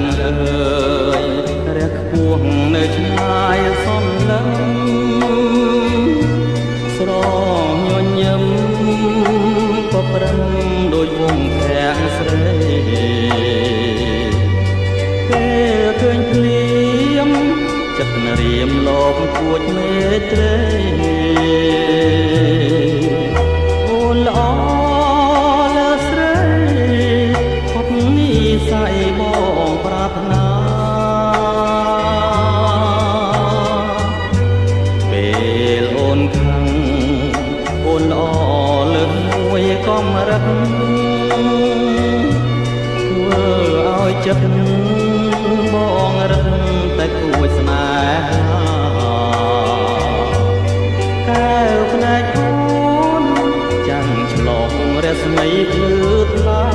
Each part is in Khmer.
នអើយរះខ្ពស់នៅឆ្ងាយសំឡឹងស្រញញឹមក៏ប្រឹងដោយវងធាក់ស្រីពេលឃើញភ្លៀមចិត្តរៀមលោកគួចមេត្រីអូនល្អលើស្រីផុតនិស័យបងប្រាថ្នាពេលអូនខឹងអូនល្អលើសមួយកំរិតធ្វើឲ្យចិត្តបងរឹតតែគួចស្នេហាកែវភ្នែកអូនចាំងឆ្លងរស្មីភ្លឺថ្លា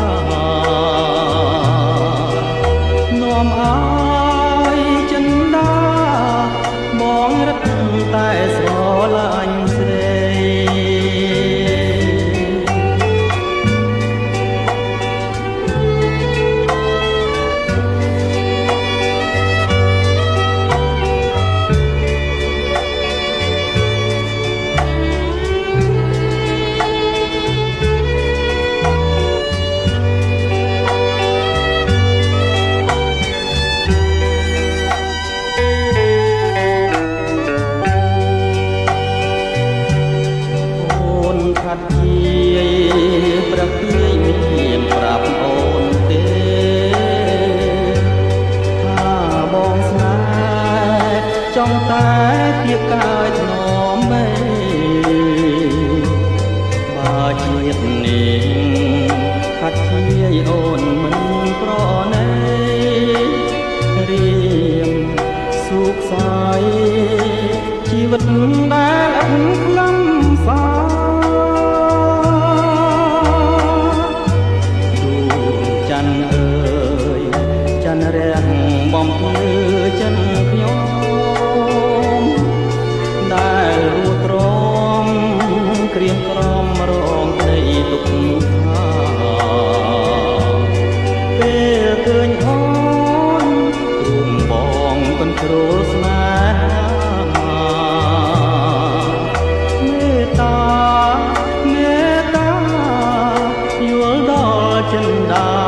នាំឲ្យចិនដាបងរឹតតែស្រឡាញ់ស្រីខាត់ជាប្រទាយមានប្រាប់អូនទេថាបងស្នេហ៍ចង់តែពីកាយថ្នមមេបើជាតិនេះខាត់ជាអូនមិនប្រណីរៀមសុខសាយជីវិតដែលអត់ខ្លឹមសារះបំភ្លឺចិនខ្ញុំដែលរួតរំក្រៀមក្រំរងក្តីទុកថាពេលឃើញអូនរួមបងកន្ទ្រលស្នេហាមេត្តាយល់ដល់ចិនដា